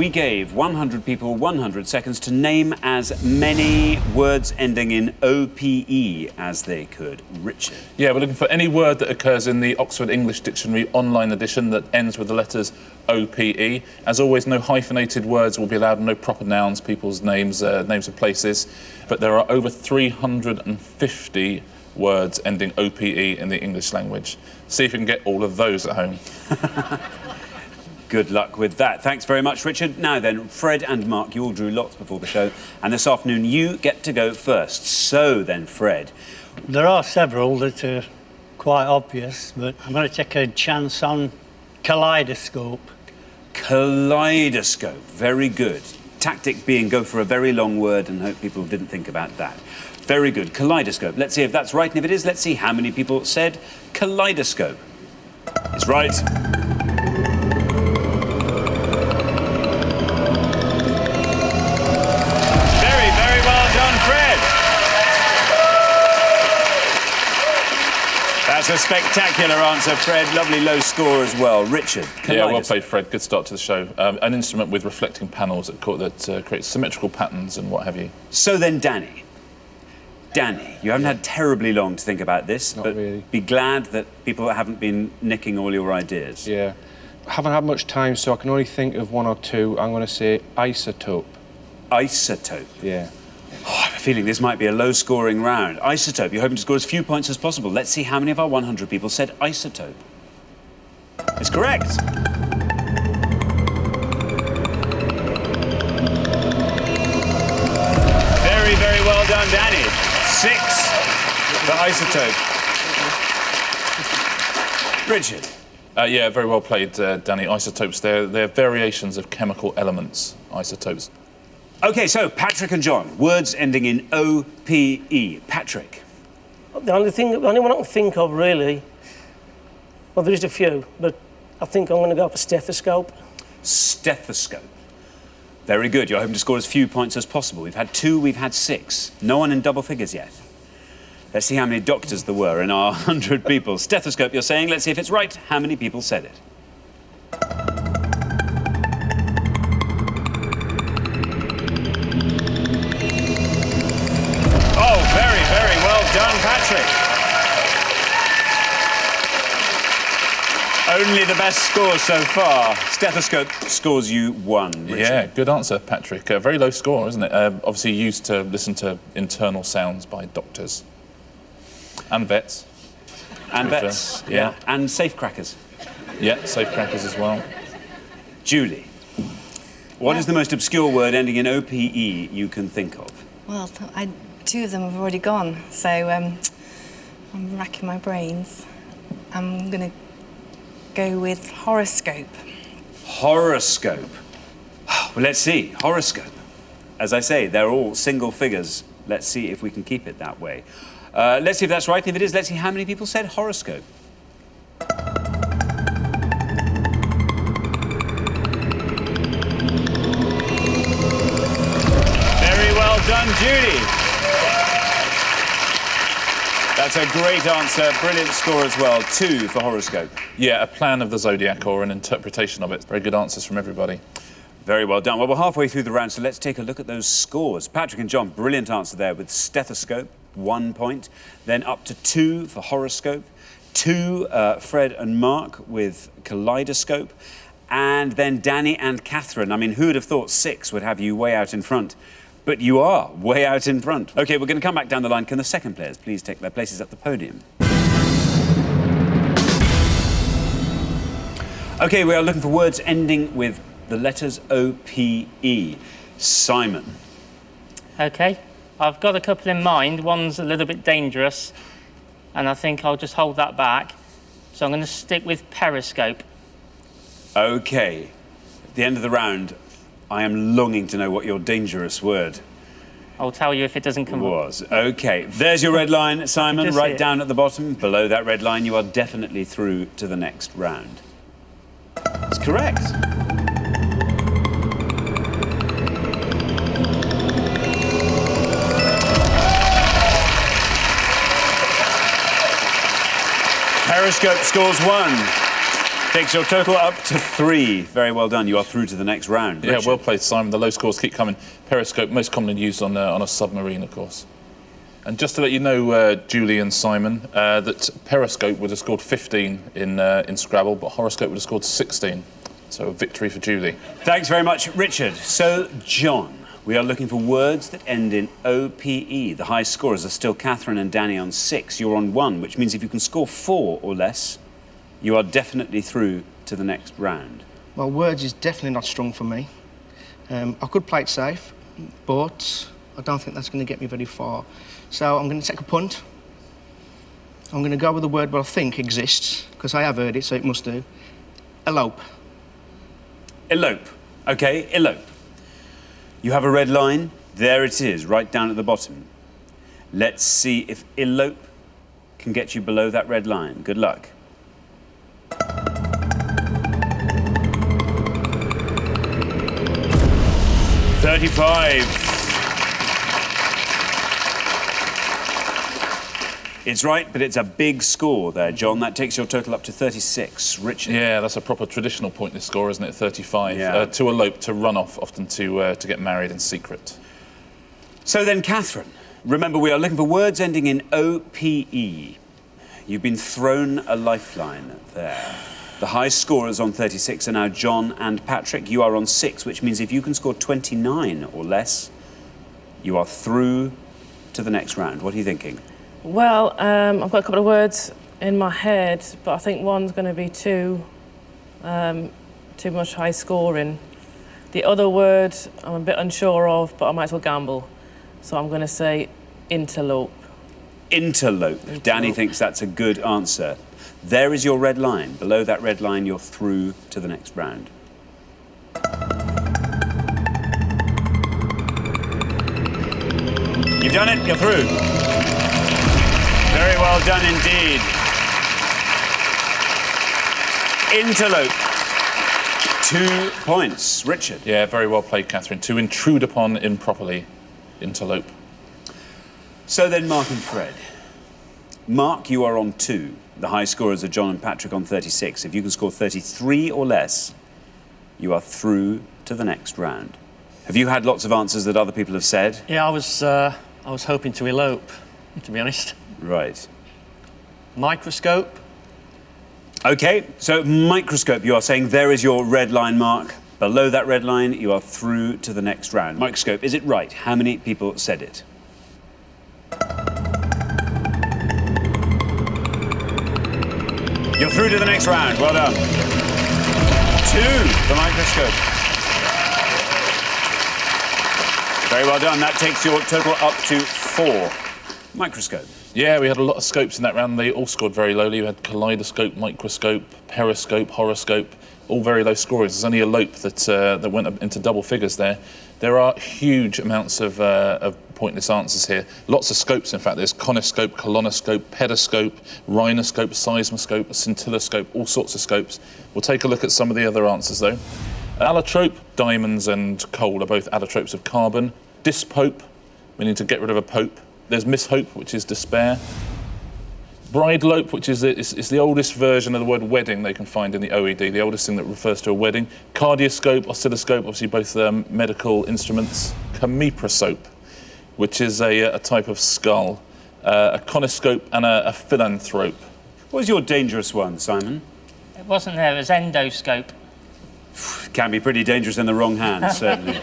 we gave 100 people 100 seconds to name as many words ending in OPE as they could. Richard? Yeah, we're looking for any word that occurs in the Oxford English Dictionary online edition that ends with the letters OPE. As always, no hyphenated words will be allowed, no proper nouns, people's names, names of places. But there are over 350 words ending OPE in the English language. See if you can get all of those at home. Good luck with that. Thanks very much, Richard. Now then, Fred and Mark, you all drew lots before the show, and this afternoon you get to go first. So then, Fred. There are several that are quite obvious, but I'm going to take a chance on kaleidoscope. Kaleidoscope. Very good. Tactic being go for a very long word and hope people didn't think about that. Very good. Kaleidoscope. Let's see if that's right, and if it is, let's see how many people said kaleidoscope. It's right. That's a spectacular answer, Fred. Lovely low score as well. Richard? Yeah, well played, Fred. Good start to the show. An instrument with reflecting panels that creates symmetrical patterns and what have you. So then, Danny. Danny, you haven't had terribly long to think about this, Not but really. Be glad that people haven't been nicking all your ideas. Yeah. I haven't had much time, so I can only think of one or two. I'm going to say isotope. Isotope? Yeah. Oh, I have a feeling this might be a low-scoring round. Isotope, you're hoping to score as few points as possible. Let's see how many of our 100 people said isotope. It's correct. Very, very well done, Danny. 6 for isotope. Richard? Yeah, very well played, Danny. Isotopes, they're variations of chemical elements, isotopes. OK, so Patrick and John, words ending in OPE. Patrick? The only one I can think of, really, well, there is a few, but I think I'm going to go for stethoscope. Stethoscope. Very good. You're hoping to score as few points as possible. We've had 2, we've had 6. No one in double figures yet. Let's see how many doctors there were in our 100 people. Stethoscope, you're saying. Let's see if it's right. How many people said it? Oh, very, very well done, Patrick. Only the best scores so far. Stethoscope scores you 1. Richard. Yeah, good answer, Patrick. Very low score, isn't it? Obviously used to listen to internal sounds by doctors. And vets. And vets, yeah. And safecrackers. Yeah, safecrackers as well. Julie, what is the most obscure word ending in OPE you can think of? Well, 2 of them have already gone, so I'm racking my brains. I'm going to go with horoscope. Horoscope. Well, let's see. Horoscope. As I say, they're all single figures. Let's see if we can keep it that way. Let's see if that's right. If it is, let's see how many people said horoscope. Very well done, Judy. That's a great answer. Brilliant score as well. 2 for horoscope. Yeah, a plan of the zodiac or an interpretation of it. Very good answers from everybody. Very well done. Well, we're halfway through the round, so let's take a look at those scores. Patrick and John, brilliant answer there with stethoscope, 1 point. Then up to 2 for horoscope. 2, Fred and Mark with kaleidoscope. And then Danny and Catherine. I mean, who would have thought 6 would have you way out in front? But you are way out in front. OK, we're going to come back down the line. Can the second players please take their places at the podium? OK, we are looking for words ending with the letters OPE. Simon. OK, I've got a couple in mind. One's a little bit dangerous, and I think I'll just hold that back. So I'm going to stick with periscope. OK. At the end of the round, I am longing to know what your dangerous word I'll tell you if it doesn't come was. OK. There's your red line, Simon, right down at the bottom. Below that red line, you are definitely through to the next round. That's correct. Periscope scores 1. Takes your total up to 3. Very well done. You are through to the next round. Yeah, Richard. well played, Simon. The low scores keep coming. Periscope, most commonly used on a submarine, of course. And just to let you know, Julie and Simon, that Periscope would have scored 15 in Scrabble, but Horoscope would have scored 16. So a victory for Julie. Thanks very much, Richard. So, John, we are looking for words that end in OPE. The high scorers are still Catherine and Danny on 6. You're on 1, which means if you can score 4 or less, you are definitely through to the next round. Well, words is definitely not strong for me. I could play it safe, but I don't think that's going to get me very far. So I'm going to take a punt. I'm going to go with the word what I think exists, because I have heard it, so it must do. Elope. Elope. OK, elope. You have a red line. There it is, right down at the bottom. Let's see if elope can get you below that red line. Good luck. $35. It's right, but it's a big score there, John. That takes your total up to 36. Richard? Yeah, that's a proper traditional pointless score, isn't it? 35. Yeah. To elope, to run off, often to get married in secret. So then, Catherine, remember we are looking for words ending in OPE. You've been thrown a lifeline there. The high scorers on 36 are now John and Patrick. You are on 6, which means if you can score 29 or less, you are through to the next round. What are you thinking? Well, I've got a couple of words in my head, but I think one's going to be too much high scoring. The other word I'm a bit unsure of, but I might as well gamble. So I'm going to say interlope. Interlope. Danny thinks that's a good answer. There is your red line. Below that red line, you're through to the next round. You've done it. You're through. Very well done indeed. Interlope. 2 points. Richard? Yeah, very well played, Catherine. To intrude upon improperly. Interlope. So then, Mark and Fred. Mark, you are on 2. The high scorers are John and Patrick on 36. If you can score 33 or less, you are through to the next round. Have you had lots of answers that other people have said? Yeah, I was hoping to elope, to be honest. Right. Microscope. OK, so microscope, you are saying there is your red line, Mark. Below that red line, you are through to the next round. Microscope, is it right? How many people said it? You're through to the next round. Well done. 2, the microscope. Very well done. That takes your total up to 4. Microscope. Yeah, we had a lot of scopes in that round. They all scored very lowly. We had kaleidoscope, microscope, periscope, horoscope, all very low scorers. There's only elope that went up into double figures there. There are huge amounts of pointless answers here. Lots of scopes, in fact. There's conoscope, colonoscope, pedoscope, rhinoscope, seismoscope, scintilloscope, all sorts of scopes. We'll take a look at some of the other answers, though. Allotrope, diamonds and coal are both allotropes of carbon. Dispope, meaning to get rid of a pope. There's mishope, which is despair. Bridelope, which is the oldest version of the word wedding they can find in the OED, the oldest thing that refers to a wedding. Cardioscope, oscilloscope, obviously both medical instruments. Chemiprosope, which is a type of skull. A conoscope and a philanthrope. What was your dangerous one, Simon? It wasn't there, it was endoscope. Can be pretty dangerous in the wrong hands, certainly.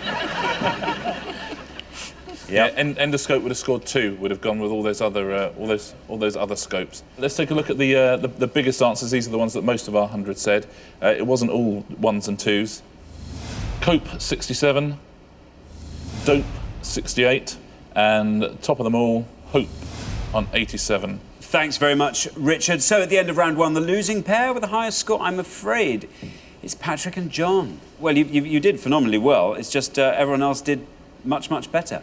Yeah, endoscope would have scored 2. Would have gone with all those other scopes. Let's take a look at the biggest answers. These are the ones that most of our 100 said. It wasn't all 1s and 2s. Cope 67, dope 68, and top of them all, hope on 87. Thanks very much, Richard. So at the end of round 1, the losing pair with the highest score, I'm afraid, is Patrick and John. Well, you did phenomenally well. It's just everyone else did much, much better.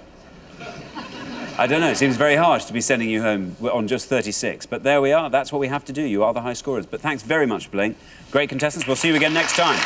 I don't know, it seems very harsh to be sending you home on just 36, but there we are, that's what we have to do. You are the high scorers. But thanks very much for playing. Great contestants, we'll see you again next time.